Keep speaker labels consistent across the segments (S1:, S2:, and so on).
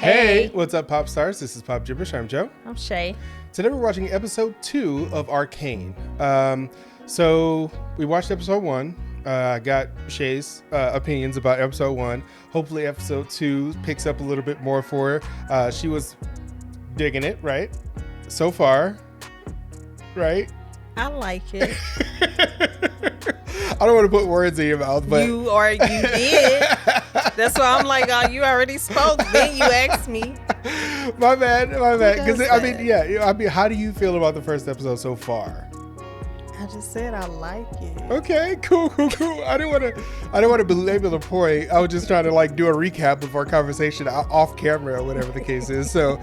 S1: Hey, what's up, pop stars? This is Pop Jibberish. I'm Joe.
S2: I'm Shay.
S1: Today we're watching episode 2 of Arcane. So we watched episode 1. I got Shay's opinions about episode 1. Hopefully episode 2 picks up a little bit more for her. She was digging it, right? So far, right?
S2: I like it.
S1: I don't want to put words in your mouth, but
S2: you did. That's why I'm like, oh, you already spoke. Then you asked me.
S1: My bad. Because I mean, how do you feel about the first episode so far?
S2: I just said I like it.
S1: Okay, cool. I didn't want to belabor the point. I was just trying to like do a recap of our conversation off camera or whatever the case is. So,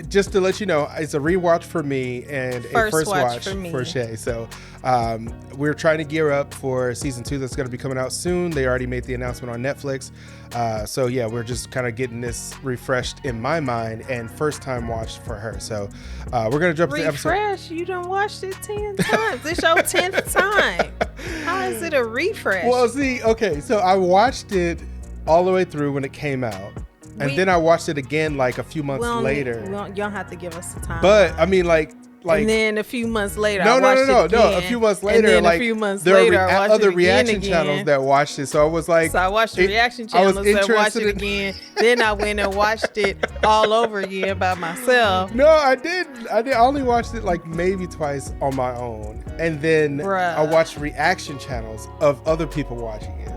S1: just to let you know, it's a rewatch for me and a first watch for Shay. So we're trying to gear up for season 2 that's going to be coming out soon. They already made the announcement on Netflix. So yeah, we're just kind of getting this refreshed in my mind and first time watched for her. So we're going to jump to the episode.
S2: Refresh? You done watched it 10 times. This your 10th time. How is it a refresh?
S1: Well, see, okay, so I watched it all the way through when it came out. And then I watched it again like a few months later.
S2: You don't have to give us the time.
S1: But I mean, like,
S2: and then a few months later,
S1: no.
S2: A
S1: few months later,
S2: and then
S1: like
S2: a few months
S1: there
S2: later,
S1: are other reaction channels that watched it. So I was like,
S2: so I watched the reaction channels that watched it again. Then I went and watched it all over again by myself.
S1: No, I did. I only watched it like maybe twice on my own, and then I watched reaction channels of other people watching it.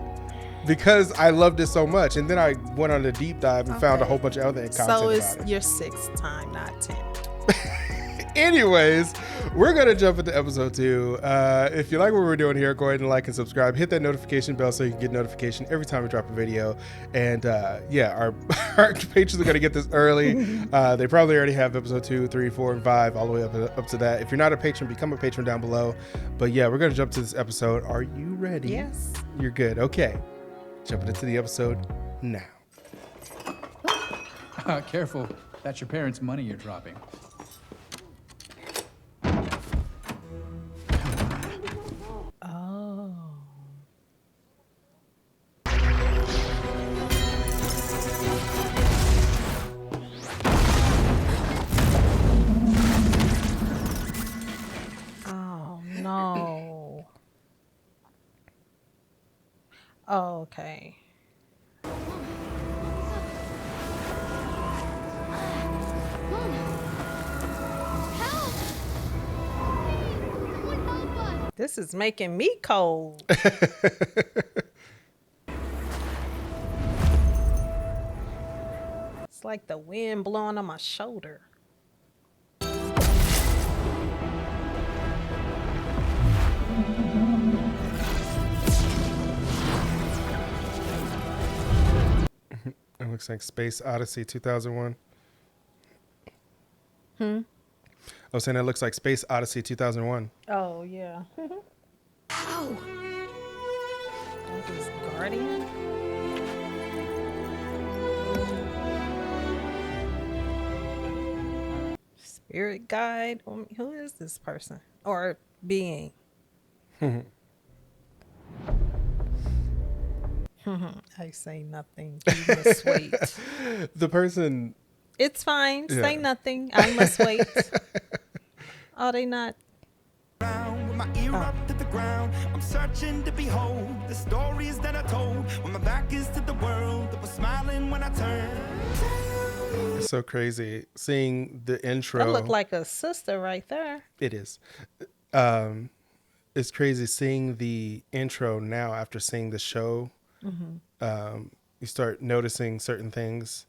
S1: Because I loved it so much. And then I went on a deep dive and found a whole bunch of other content
S2: about it. So it's
S1: your
S2: 6th time, not 10th.
S1: Anyways, we're going to jump into episode 2. If you like what we're doing here, go ahead and like and subscribe. Hit that notification bell so you can get notification every time we drop a video. And our patrons are going to get this early. They probably already have episode 2, 3, 4, and 5, all the way up to that. If you're not a patron, become a patron down below. But yeah, we're going to jump to this episode. Are you ready?
S2: Yes.
S1: You're good. Okay. Jumping into the episode now.
S3: Careful. That's your parents' money you're dropping.
S2: Oh. Oh, no. Oh, okay. This is making me cold. It's like the wind blowing on my shoulder.
S1: It looks like Space Odyssey 2001. I was saying it looks like Space Odyssey 2001.
S2: Oh, yeah. Ow! That is Guardian? Spirit guide? Who is this person? Or being? I say nothing. You must wait.
S1: The person...
S2: It's fine. Yeah. Say nothing. I must wait. Oh, they not. With my ear up to the ground, I'm searching to behold the stories that I told when my back is to the world that was smiling when I turned.
S1: It's so crazy seeing the intro.
S2: That look like a sister right there.
S1: It is. It's crazy seeing the intro now after seeing the show. Mm-hmm. You start noticing certain things.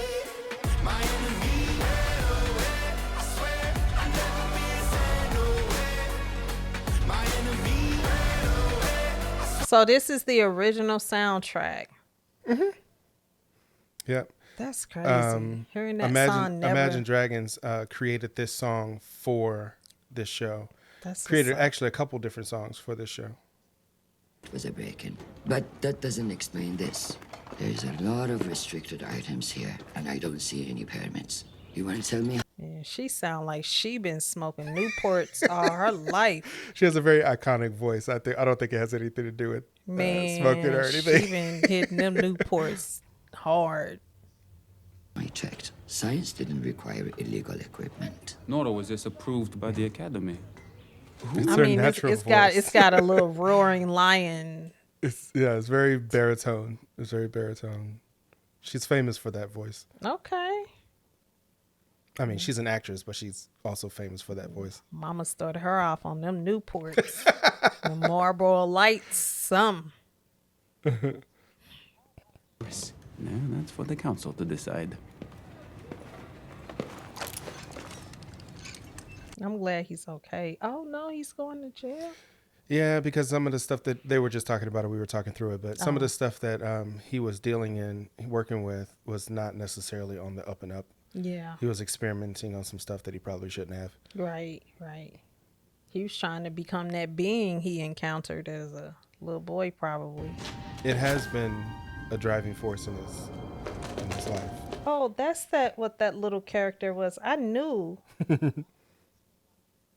S2: So this is the original soundtrack.
S1: Mm-hmm. Yep.
S2: That's crazy. Hearing that song never...
S1: Imagine Dragons created this song for this show. Created actually a couple different songs for this show.
S4: It was a break-in, but that doesn't explain this. There's a lot of restricted items here, and I don't see any permits. You want to tell me?
S2: Yeah, she sound like she been smoking Newports all her life.
S1: She has a very iconic voice. I don't think it has anything to do with smoking or anything.
S2: She been hitting them Newports hard.
S4: I checked. Science didn't require illegal equipment.
S5: Nor was this approved by the Academy.
S1: It's
S2: I
S1: her
S2: mean,
S1: natural
S2: it's got a little roaring lion.
S1: It's very baritone. It's very baritone. She's famous for that voice.
S2: Okay.
S1: I mean, she's an actress, but she's also famous for that voice.
S2: Mama started her off on them Newports. The Marlboro Lights, some.
S5: No, that's for the council to decide.
S2: I'm glad he's okay. Oh, no, he's going to jail?
S1: Yeah, because some of the stuff that they were just talking about it, we were talking through it, but some of the stuff that he was working with was not necessarily on the up and up.
S2: Yeah.
S1: He was experimenting on some stuff that he probably shouldn't have.
S2: Right. He was trying to become that being he encountered as a little boy, probably.
S1: It has been a driving force in his life.
S2: Oh, that's what that little character was. I knew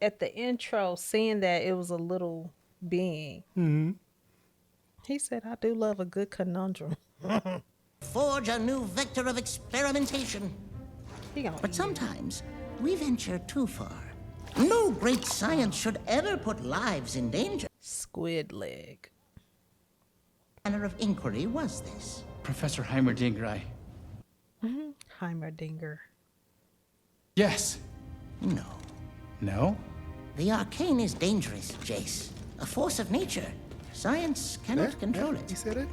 S2: at the intro, seeing that it was a little being. Mm-hmm. He said, I do love a good conundrum.
S6: Forge a new vector of experimentation. But sometimes we venture too far. No great science should ever put lives in danger.
S2: Squid leg.
S6: What manner of inquiry was this?
S3: Professor Heimerdinger,
S2: Heimerdinger.
S3: Yes.
S6: No.
S3: No?
S6: The arcane is dangerous, Jayce. A force of nature. Science cannot control it.
S1: He said it.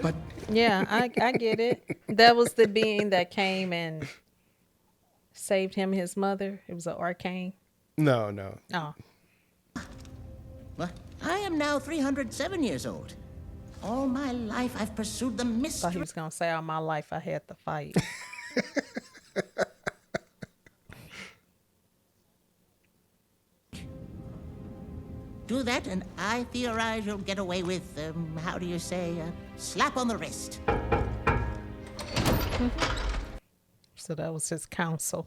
S3: But
S2: Yeah, I get it. That was the being that came and saved him, his mother. It was an arcane.
S1: No.
S2: Oh.
S6: Well, I am now 307 years old. All my life I've pursued the
S2: Thought he
S6: mystery.
S2: was gonna say all my life I had to fight.
S6: Do that, and I theorize you'll get away with, how do you say, a slap on the wrist.
S2: So that was his counsel.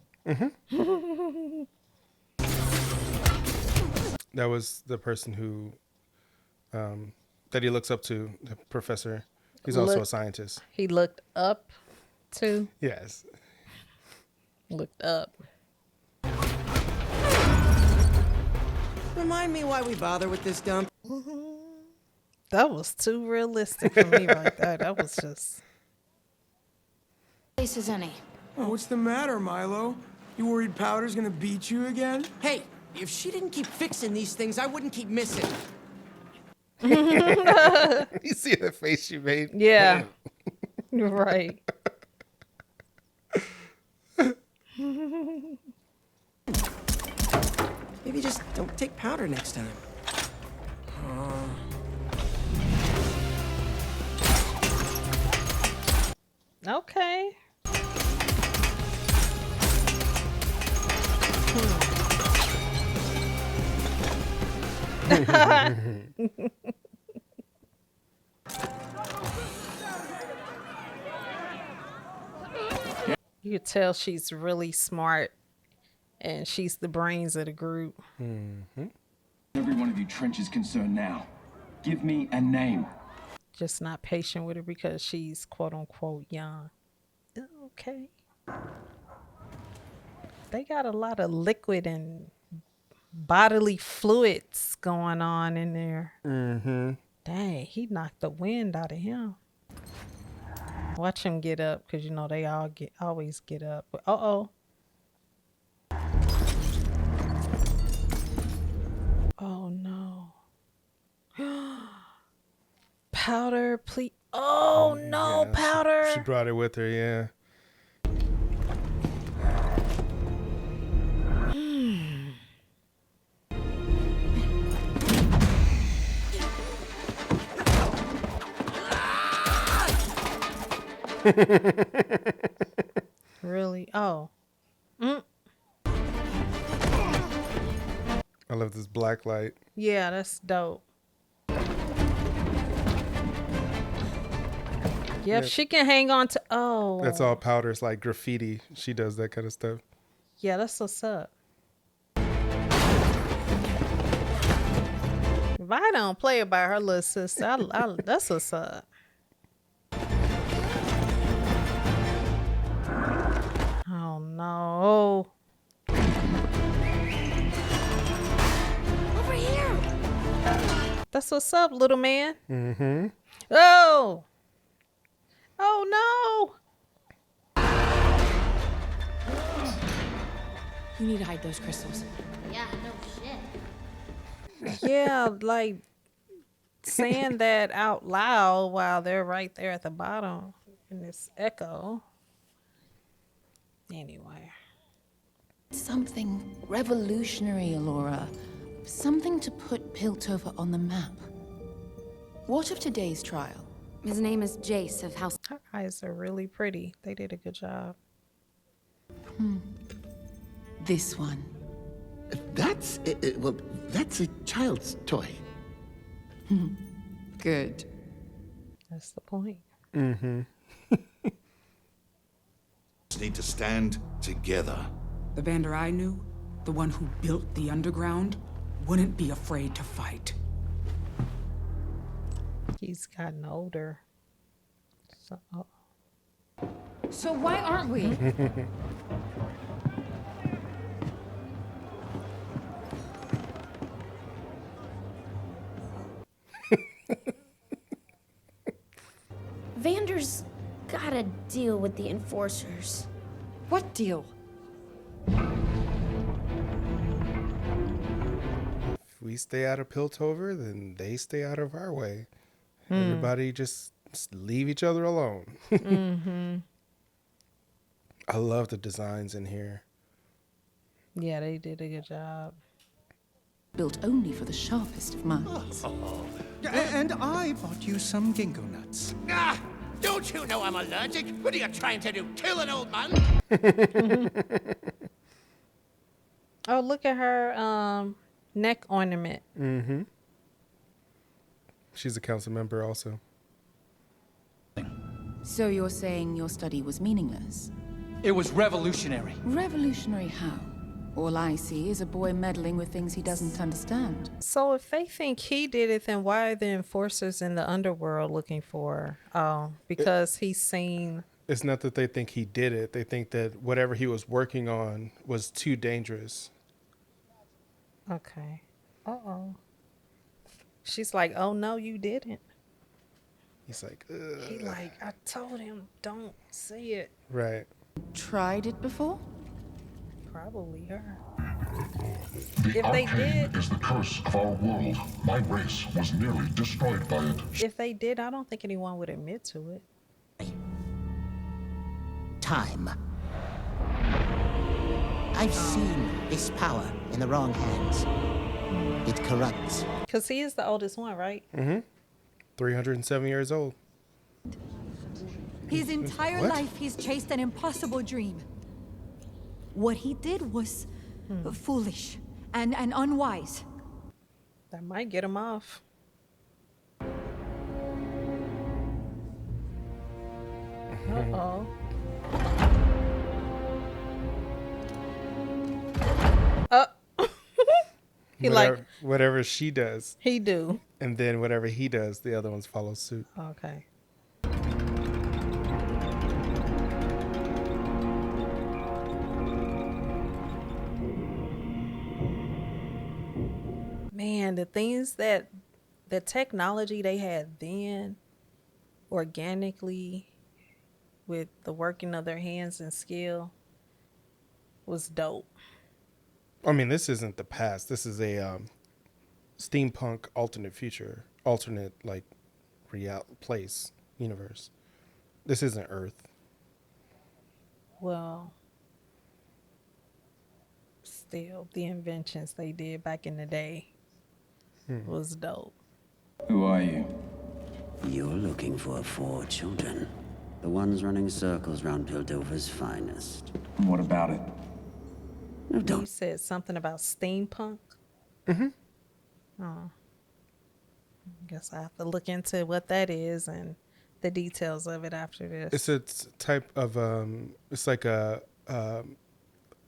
S1: That was the person who that he looks up to, the professor. He's also a scientist.
S2: He looked up to.
S1: Yes.
S2: Looked up.
S7: Remind me why we bother with this dump.
S2: That was too realistic for me right there. That was just.
S8: Place is any.
S7: Oh, what's the matter, Milo? You worried Powder's gonna beat you again? Hey, if she didn't keep fixing these things, I wouldn't keep missing.
S1: You see the face you made?
S2: Yeah. You're right.
S7: Maybe just don't take Powder next time.
S2: Okay. You could tell she's really smart and she's the brains of the group.
S9: Every one of you trenches concerned now. Give me a name.
S2: Just not patient with her because she's quote unquote young. Okay. They got a lot of liquid and bodily fluids going on in there. Dang, he knocked the wind out of him. Watch him get up, because you know they always get up. But oh no. Powder, please. Oh no,
S1: Yeah,
S2: Powder.
S1: She brought it with her, yeah.
S2: Really? Oh.
S1: I love this black light.
S2: Yeah, that's dope. Yep, she can hang on to. Oh.
S1: That's all Powder. It's like graffiti. She does that kind of stuff.
S2: Yeah, that's what's up. If I don't play about her little sister, that's what's up. Oh no.
S8: Over here.
S2: That's what's up, little man.
S1: Mm-hmm.
S2: Oh. Oh no.
S8: You need to hide those crystals.
S10: Yeah, no shit.
S2: Yeah, like saying that out loud while they're right there at the bottom in this echo. Anyway.
S8: Something revolutionary, Alora. Something to put Piltover on the map. What of today's trial?
S10: His name is Jayce of House.
S2: Her eyes are really pretty. They did a good job.
S8: This one.
S11: That's a child's toy.
S8: Good.
S2: That's the point.
S1: Mm-hmm.
S12: Need to stand together.
S13: The Vander I knew, the one who built the underground, wouldn't be afraid to fight.
S2: He's gotten older.
S8: So why aren't we?
S10: Vander's gotta deal with the enforcers.
S8: What deal?
S1: If we stay out of Piltover, then they stay out of our way. Everybody just leave each other alone.
S2: Mm-hmm.
S1: I love the designs in here.
S2: Yeah, they did a good job.
S8: Built only for the sharpest of minds.
S14: And I bought you some ginkgo nuts.
S6: Ah! Don't you know I'm allergic? What are you trying to do? Kill an old man?
S2: Oh, look at her neck ornament.
S1: Mm-hmm. She's a council member also.
S8: So you're saying your study was meaningless?
S3: It was revolutionary.
S8: Revolutionary how? All I see is a boy meddling with things he doesn't understand.
S2: So if they think he did it, then why are the enforcers in the underworld looking for? Oh, because he's seen.
S1: It's not that they think he did it. They think that whatever he was working on was too dangerous.
S2: Okay. Uh-oh. She's like, oh, no, you didn't.
S1: He's like, ugh.
S2: He like, I told him, don't say it.
S1: Right.
S8: Tried it before?
S2: Probably her.
S15: The
S2: If they
S15: Arcane
S2: did,
S15: is the curse of our world. My race was nearly destroyed by it.
S2: if they did, I don't think anyone would admit to it.
S6: Time. I've seen this power in the wrong hands. It corrupts.
S2: Because he is the oldest one, right?
S1: Mm-hmm. 307 years old.
S16: His entire
S1: What?
S16: life, he's chased an impossible dream. What he did was foolish and unwise.
S2: That might get him off. Uh-oh. He
S1: whatever she does.
S2: He do.
S1: And then whatever he does, the other ones follow suit.
S2: Okay. Man, the things that the technology they had then organically with the working of their hands and skill was dope.
S1: I mean, this isn't the past. This is a steampunk alternate future, alternate like real place universe. This isn't Earth.
S2: Well, still, the inventions they did back in the day was dope.
S9: Who are you?
S17: You're looking for 4 children. The ones running circles round Piltover's finest.
S9: And what about it?
S17: No,
S2: You
S17: don't.
S2: said something about steampunk?
S1: Mm-hmm.
S2: Oh. I guess I have to look into what that is and the details of it after this.
S1: It's a type of it's like a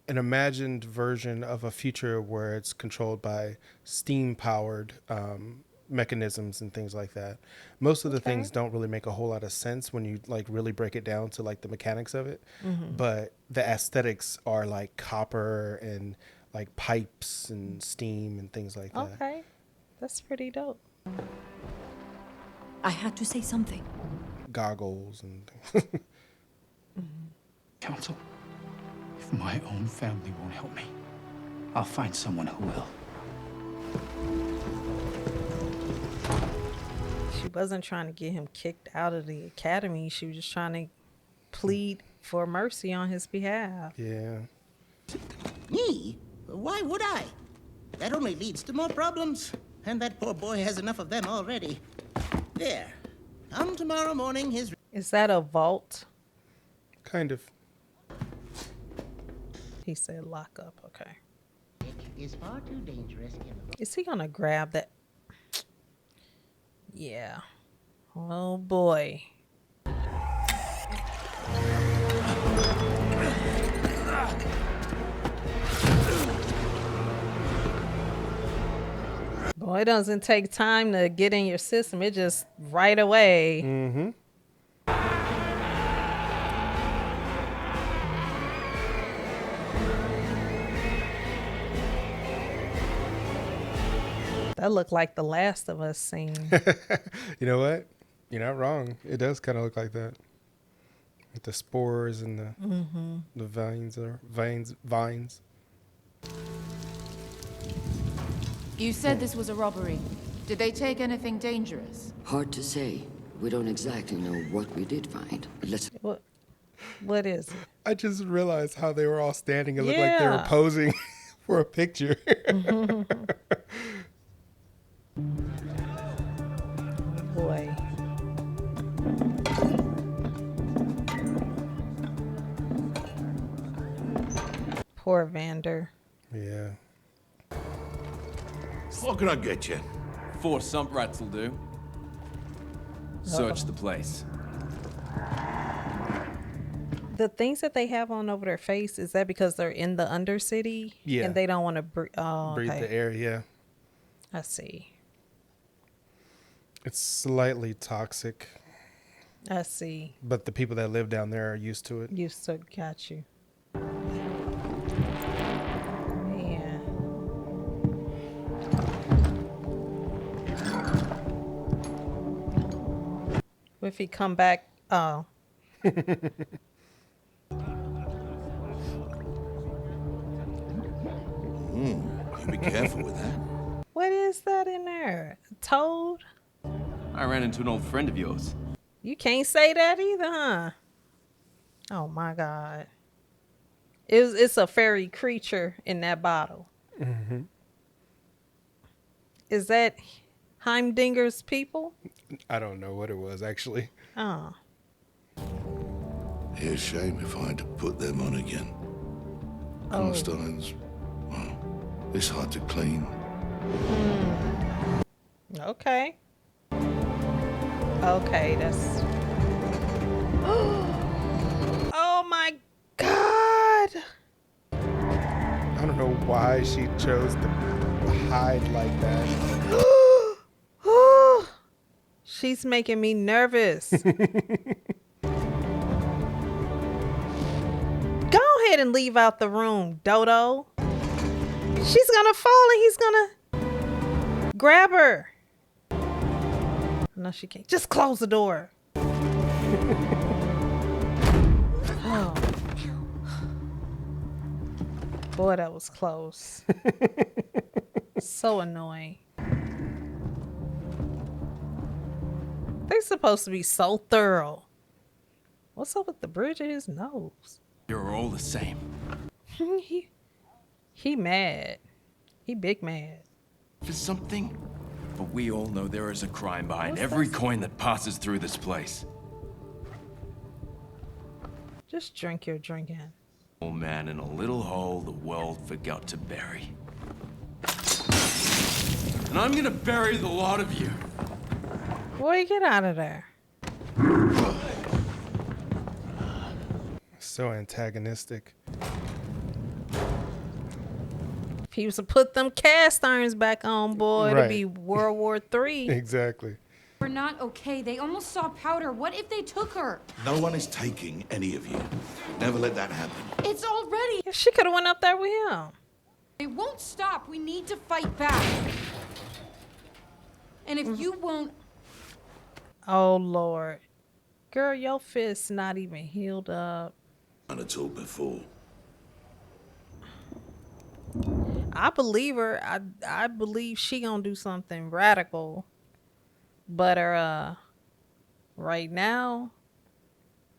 S1: an imagined version of a future where it's controlled by steam powered mechanisms and things like that. Most of the things don't really make a whole lot of sense when you like really break it down to like the mechanics of it. But the aesthetics are like copper and like pipes and steam and things like that.
S2: Okay, that's pretty dope.
S16: I had to say something.
S1: Goggles and
S3: Counsel, if my own family won't help me, I'll find someone who will.
S2: She wasn't trying to get him kicked out of the academy. She was just trying to plead for mercy on his behalf.
S1: Yeah.
S6: Me? Why would I? That only leads to more problems. And that poor boy has enough of them already. There. Come tomorrow morning, his...
S2: Is that a vault?
S1: Kind of.
S2: He said lock up. Okay.
S6: It is far too dangerous.
S2: Is he gonna grab that? Yeah. Oh boy. Boy, it doesn't take time to get in your system. It just right away.
S1: Mm-hmm.
S2: That looked like the Last of Us scene.
S1: You know what? You're not wrong. It does kind of look like that. With the spores and the vines.
S8: You said this was a robbery. Did they take anything dangerous?
S4: Hard to say. We don't exactly know what we did find. Let's...
S2: What is it?
S1: I just realized how they were all standing. It looked like they were posing for a picture.
S2: Boy. Poor Vander.
S1: Yeah.
S12: What can I get you?
S18: 4 sump rats will do. Search the place.
S2: The things that they have on over their face, is that because they're in the Undercity?
S1: Yeah.
S2: And they don't want to breathe
S1: The air, yeah.
S2: I see.
S1: It's slightly toxic.
S2: I see.
S1: But the people that live down there are used to it.
S2: Got you. If he come back, oh.
S12: You be careful with that.
S2: What is that in there? A toad?
S18: I ran into an old friend of yours.
S2: You can't say that either, huh? Oh my God. It's a fairy creature in that bottle.
S1: Mm-hmm.
S2: Is that Heimdinger's people?
S1: I don't know what it was, actually.
S2: Oh.
S12: It'd be a shame if I had to put them on again. Cornerstones, well, it's hard to clean.
S2: Okay. Okay, that's... Oh my God!
S1: I don't know why she chose to hide like that.
S2: She's making me nervous. Go ahead and leave out the room, Dodo. She's gonna fall and he's gonna grab her. No, she can't. Just close the door. Oh. Boy, that was close. So annoying. They're supposed to be so thorough. What's up with the bridge of his nose?
S18: You're all the same.
S2: He mad. He big mad.
S18: For something? But we all know there is a crime behind every coin that passes through this place.
S2: Just drink your drink in.
S18: Old man in a little hole the world forgot to bury. And I'm gonna bury the lot of you.
S2: Boy, get out of there.
S1: So antagonistic.
S2: he was to put them cast irons back on, boy,
S1: Right.
S2: it'd be World War III.
S1: Exactly.
S19: We're not okay. They almost saw Powder. What if they took her?
S12: No one is taking any of you. Never let that happen.
S19: It's already.
S2: Yeah, she could have went up there with him.
S19: It won't stop. We need to fight back. And if you won't.
S2: Oh, Lord. Girl, your fist's not even healed up.
S12: Done it all before.
S2: I believe her. I believe she gonna do something radical. But right now,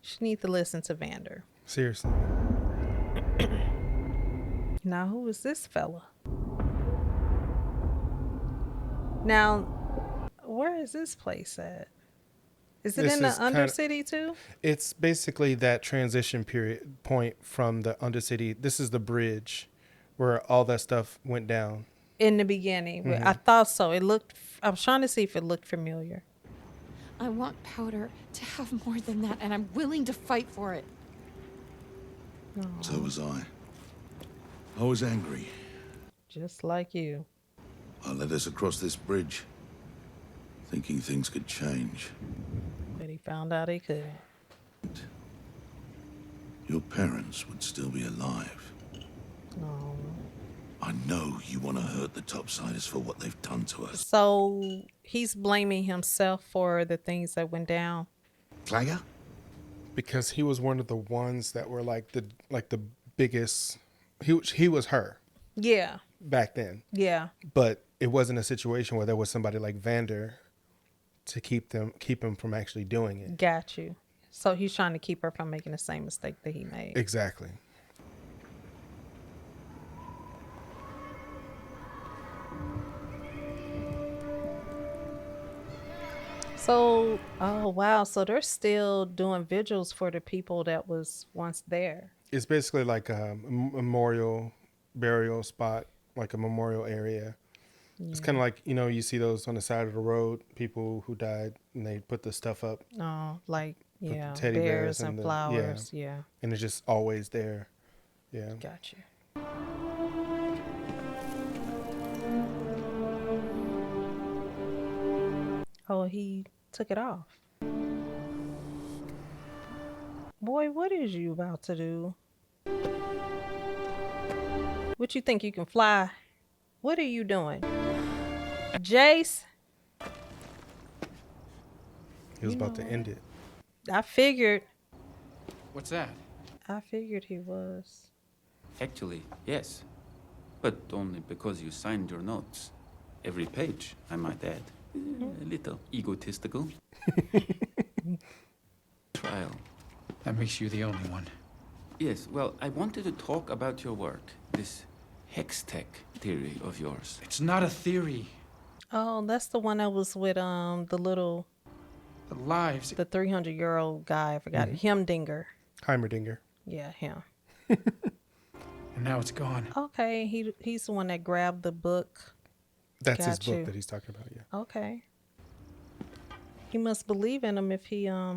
S2: she needs to listen to Vander.
S1: Seriously.
S2: Now, who is this fella? Now, where is this place at? Is it
S1: This
S2: in the
S1: is kinda-
S2: Undercity too?
S1: It's basically that transition period point from the Undercity. This is the bridge where all that stuff went down.
S2: In the beginning.
S1: Mhm.
S2: I thought so. It looked, I was trying to see if it looked familiar.
S19: I want Powder to have more than that, and I'm willing to fight for it.
S12: So was I. I was angry.
S2: Just like you.
S12: I led us across this bridge, thinking things could change.
S2: But he found out he couldn't.
S12: Your parents would still be alive.
S2: No.
S12: I know you want to hurt the Topsiders for what they've done to us.
S2: So he's blaming himself for the things that went down.
S12: Clanger?
S1: Because he was one of the ones that were like the biggest. He was her
S2: Yeah.
S1: back then.
S2: Yeah.
S1: But it wasn't a situation where there was somebody like Vander to keep him from actually doing it.
S2: Got you. So he's trying to keep her from making the same mistake that he made.
S1: Exactly.
S2: So, oh wow, so they're still doing vigils for the people that was once there.
S1: It's basically like a memorial burial spot, like a memorial area. It's kind of like, you see those on the side of the road, people who died, and they put the stuff up.
S2: Oh, like,
S1: Put the
S2: yeah,
S1: teddy
S2: bears
S1: bears
S2: and
S1: the-
S2: flowers, yeah.
S1: And it's just always there. Yeah.
S2: Got you. Oh, he took it off. Boy, what is you about to do? What you think you can fly? What are you doing? Jayce?
S1: He was about to end it.
S2: I figured.
S5: What's that?
S2: I figured he was.
S5: Actually, yes. But only because you signed your notes. Every page, I might add. A little egotistical. Trial.
S3: That makes you the only one.
S5: Yes, well, I wanted to talk about your work. This hex tech theory of yours.
S3: It's not a theory.
S2: Oh, that's the one that was with the little
S3: The lives.
S2: the 300-year-old guy. I forgot it. Hemdinger.
S1: Heimerdinger.
S2: Yeah, him.
S3: And now it's gone.
S2: Okay, he's the one that grabbed the book.
S1: That's his
S2: Got
S1: book
S2: you.
S1: that he's talking about, yeah.
S2: Okay. He must believe in him if he
S5: I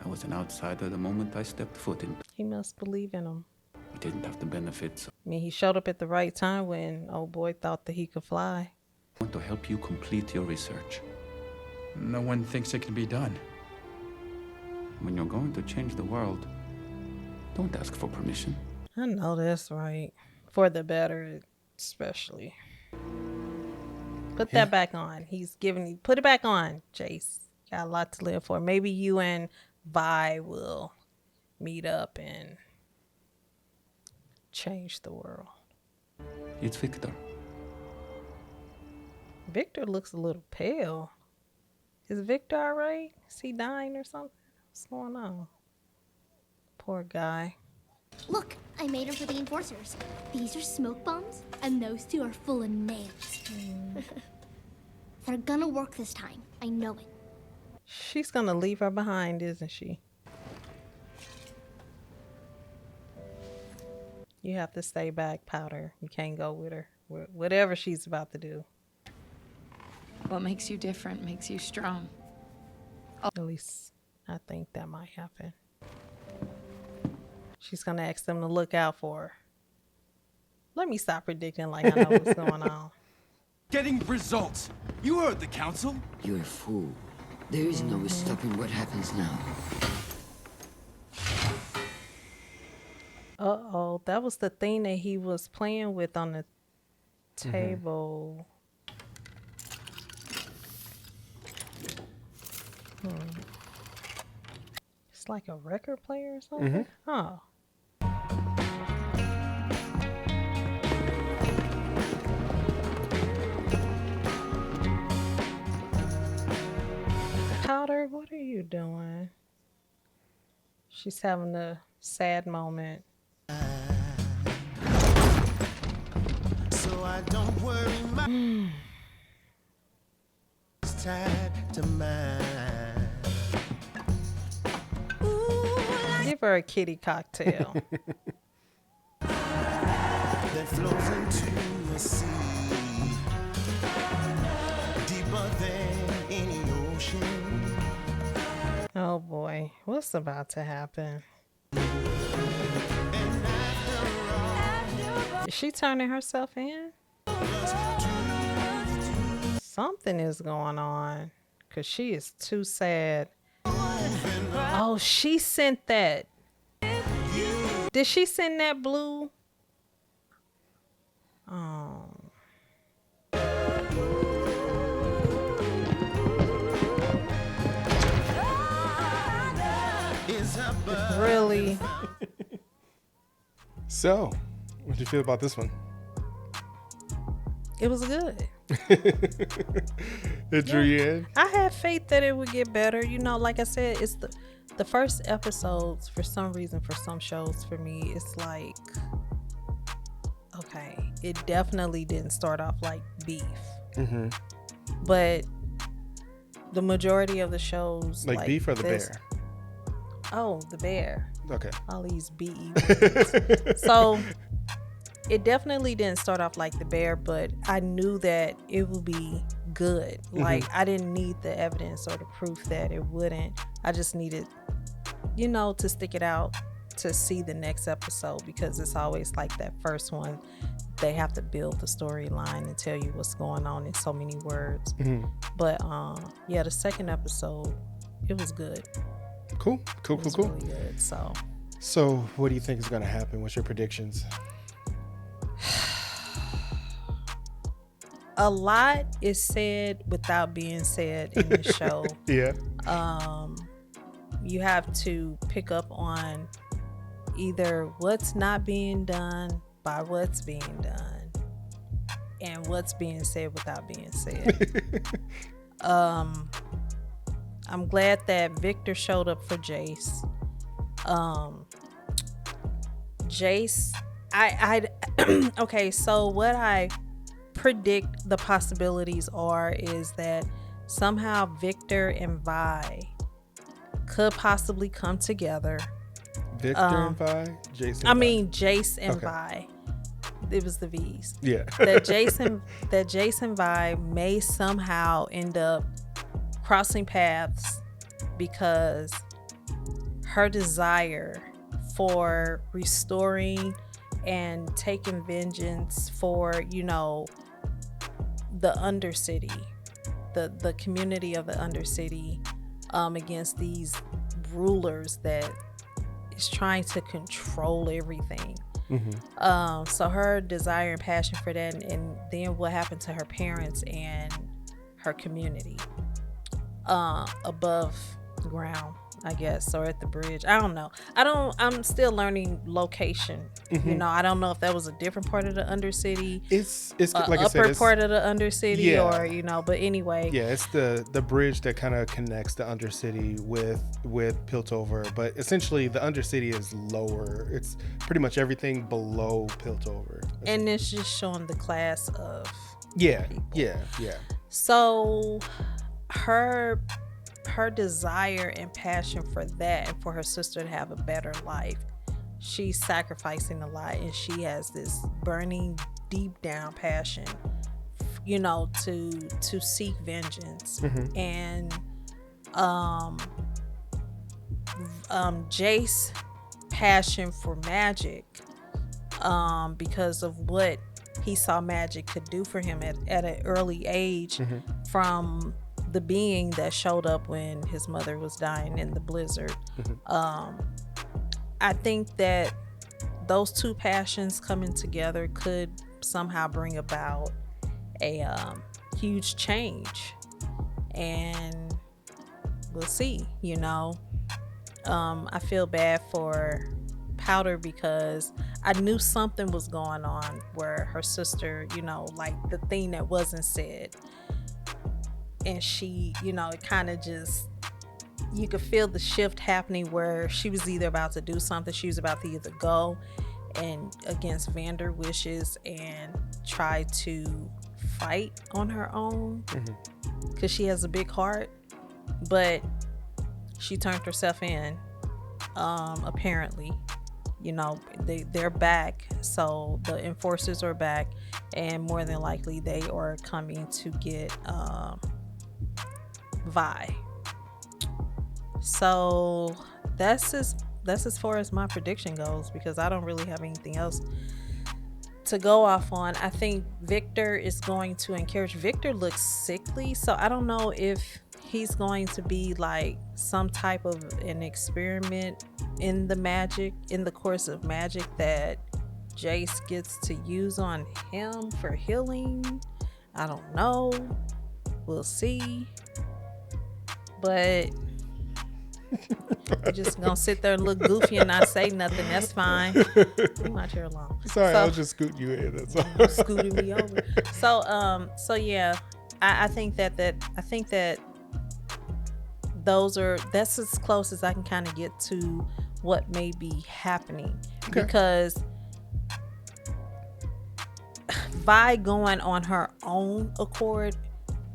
S5: was an outsider the moment I stepped foot in.
S2: he must believe in him.
S5: We didn't have the benefits.
S2: I mean, he showed up at the right time when old boy thought that he could fly.
S5: I want to help you complete your research.
S3: No one thinks it can be done.
S5: When you're going to change the world, don't ask for permission.
S2: I know that's right. For the better, especially. Put that back on. He's giving you. Put it back on, Jayce. Got a lot to live for. Maybe you and Vi will meet up and change the world.
S5: It's Victor.
S2: Victor looks a little pale. Is Victor all right? Is he dying or something? What's going on? Poor guy.
S20: Look, I made them for the enforcers. These are smoke bombs, and those two are full of nails. They're gonna work this time. I know it.
S2: She's gonna leave her behind, isn't she? You have to stay back, Powder. You can't go with her. Whatever she's about to do.
S8: What makes you different makes you strong.
S2: At least I think that might happen. She's gonna ask them to look out for her. Let me stop predicting like I know what's going on.
S18: Getting results. You heard the council.
S4: You're a fool. There is no stopping what happens now.
S2: Uh-oh, that was the thing that he was playing with on the table. It's like a record player or something? Oh. Powder, what are you doing? She's having a sad moment.
S21: So I don't worry my tied to mine.
S2: Give her a kitty cocktail.
S21: That flows into a sea deeper than any ocean.
S2: Oh boy, what's about to happen? Is she turning herself in? Something is going on because she is too sad. Oh, she sent that. Did she send that blue? Oh. Really?
S1: So, what do you feel about this one?
S2: It was good.
S1: It drew you in?
S2: I had faith that it would get better. You know, like I said, it's the first episodes, for some reason, for some shows, for me, it's like, okay, it definitely didn't start off like Beef. But the majority of the shows...
S1: Like Beef or the Bear?
S2: Oh, the Bear.
S1: Okay.
S2: All these BE. So it definitely didn't start off like the Bear, but I knew that it would be good. Like, I didn't need the evidence or the proof that it wouldn't. I just needed, you know, to stick it out to see the next episode, because it's always like that first one. They have to build the storyline and tell you what's going on in so many words. But yeah, the second episode, it was good.
S1: Cool.
S2: Really good.
S1: So what do you think is going to happen? What's your predictions?
S2: A lot is said without being said in the show.
S1: Yeah.
S2: You have to pick up on either what's not being done by what's being done and what's being said without being said. I'm glad that Victor showed up for Jayce. Jayce, okay, so what I predict the possibilities are is that somehow Victor and Vi could possibly come together.
S1: Victor and Vi? Jayce and
S2: Jayce and Vi. It was the V's.
S1: Yeah.
S2: that Jayce and Vi may somehow end up crossing paths because her desire for restoring and taking vengeance for, you know, the Undercity, the community of the Undercity, against these rulers that is trying to control everything. So her desire and passion for that, and then what happened to her parents and her community above ground, I guess, or at the bridge. I don't know. I'm still learning location. You know, I don't know if that was a different part of the Undercity.
S1: It's like
S2: upper
S1: I said,
S2: part of the Undercity, or, you know, but anyway.
S1: Yeah, it's the bridge that kind of connects the Undercity with Piltover, but essentially the Undercity is lower. It's pretty much everything below Piltover.
S2: And it's just showing the class of people.
S1: Yeah.
S2: So her desire and passion for that, and for her sister to have a better life, she's sacrificing a lot, and she has this burning deep down passion, you know, to seek vengeance. And Jayce's passion for magic because of what he saw magic could do for him at an early age, from the being that showed up when his mother was dying in the blizzard. I think that those two passions coming together could somehow bring about a huge change, and we'll see. I feel bad for Powder because I knew something was going on where her sister, like the thing that wasn't said, and she, it kind of just, you could feel the shift happening where she was either about to do something, she was about to either go and against Vander wishes and try to fight on her own because she has a big heart, but she turned herself in. Apparently, they're back, so the enforcers are back, and more than likely they are coming to get Vi. So that's as far as my prediction goes, because I don't really have anything else to go off on. I think Victor is going to encourage. Victor looks sickly, so I don't know if he's going to be like some type of an experiment in the course of magic that Jayce gets to use on him for healing. I don't know. We'll see. But you're just gonna sit there and look goofy and not say nothing. That's fine. Leave my chair alone.
S1: Sorry, I was just scooting you in. That's all.
S2: Scooting me over. So yeah, I think that that's as close as I can kind of get to what may be happening, because Vi going on her own accord,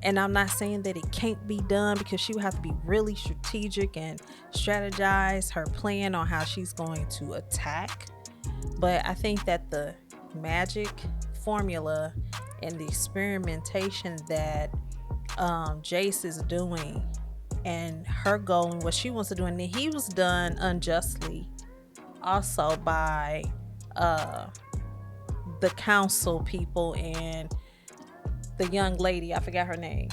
S2: and I'm not saying that it can't be done, because she would have to be really strategic and strategize her plan on how she's going to attack. But I think that the magic formula and the experimentation that Jayce is doing, and her goal and what she wants to do, and then he was done unjustly also by the council people and the young lady, I forgot her name,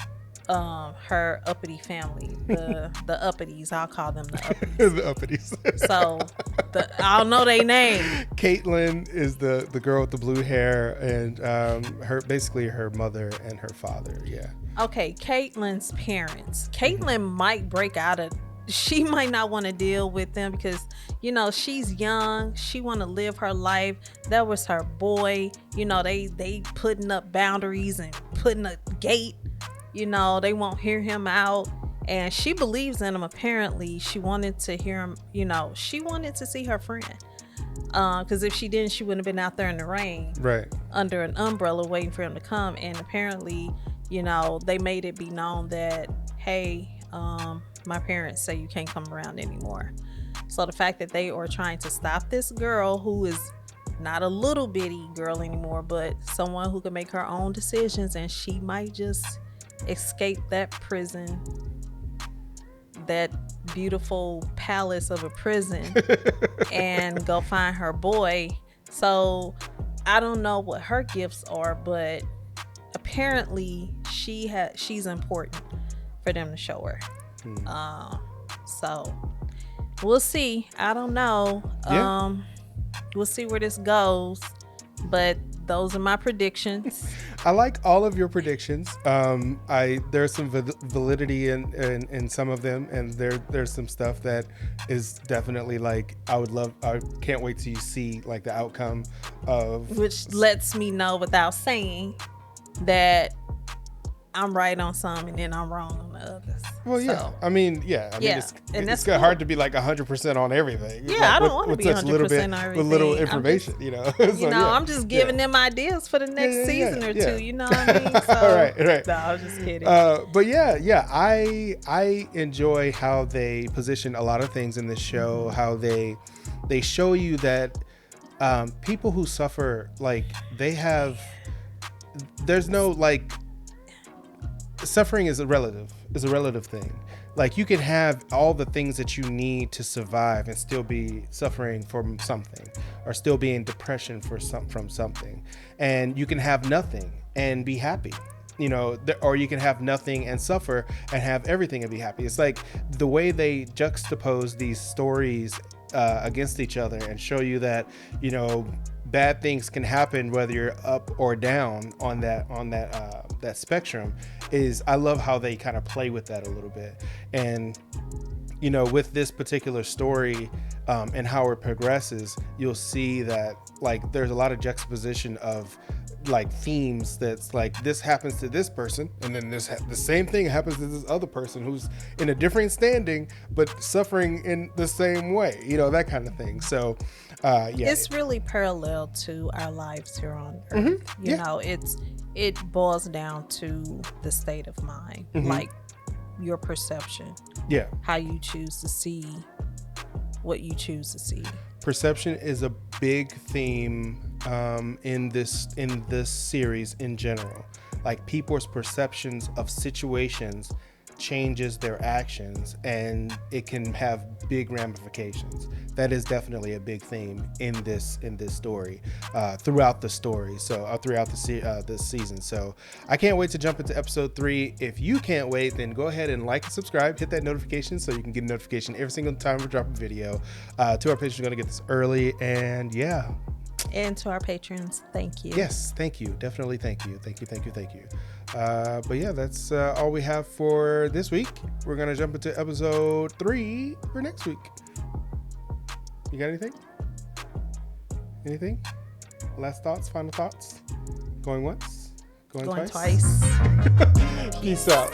S2: her uppity family, the uppities, I'll call them the uppities.
S1: The uppities.
S2: So I don't know their name.
S1: Caitlin is the girl with the blue hair, and her mother and her father. Yeah.
S2: Okay, Caitlin's parents. Caitlin might break out of. She might not want to deal with them because, she's young. She want to live her life. That was her boy. They putting up boundaries and putting a gate. They won't hear him out. And she believes in him, apparently. She wanted to hear him, she wanted to see her friend. Because if she didn't, she wouldn't have been out there in the rain.
S1: Right.
S2: Under an umbrella waiting for him to come. And apparently, they made it be known that, hey, my parents say you can't come around anymore. So the fact that they are trying to stop this girl, who is not a little bitty girl anymore, but someone who can make her own decisions, and she might just escape that prison, that beautiful palace of a prison, and go find her boy. So I don't know what her gifts are, but apparently she's important for them to show her. So we'll see. I don't know. We'll see where this goes, but those are my predictions.
S1: I like all of your predictions. There's some validity in some of them, and there's some stuff that is definitely like I can't wait to see like the outcome of,
S2: which lets me know without saying that I'm right on some and then I'm wrong on the others.
S1: Well, yeah.
S2: So,
S1: I mean, it's
S2: cool.
S1: hard to be like 100% on everything.
S2: Yeah,
S1: like,
S2: I don't want to be 100% on everything.
S1: With little information,
S2: I'm just giving them ideas for the next season or two. You know what I mean? So,
S1: right.
S2: No, I'm just kidding.
S1: But I enjoy how they position a lot of things in this show. How they show you that people who suffer, like there's no like. Suffering is a relative thing. Like, you can have all the things that you need to survive and still be suffering from something, or still be in depression from something. And you can have nothing and be happy, you know, or you can have nothing and suffer and have everything and be happy. It's like the way they juxtapose these stories against each other and show you that, you know, bad things can happen whether you're up or down on that spectrum. I love how they kind of play with that a little bit. And, you know, with this particular story and how it progresses, you'll see that, like, there's a lot of juxtaposition of, like, themes that's like, this happens to this person, and then the same thing happens to this other person who's in a different standing but suffering in the same way, you know, that kind of thing. So yeah,
S2: it's really parallel to our lives here on Earth. You know, it boils down to the state of mind, like your perception, how you choose to see what you choose to see.
S1: Perception is a big theme in this series in general. Like, people's perceptions of situations changes their actions, and it can have big ramifications. That is definitely a big theme in this story, throughout the story. So throughout this season. So I can't wait to jump into episode 3. If you can't wait, then go ahead and like and subscribe, hit that notification so you can get a notification every single time we drop a video. To our patrons, you're gonna get this early, and yeah.
S2: And to our patrons, thank you.
S1: Yes, thank you. Definitely thank you. Thank you. But yeah, that's all we have for this week. We're going to jump into episode 3 for next week. You got anything? Anything? Last thoughts? Final thoughts? Going once? Going twice?
S2: Peace
S1: out.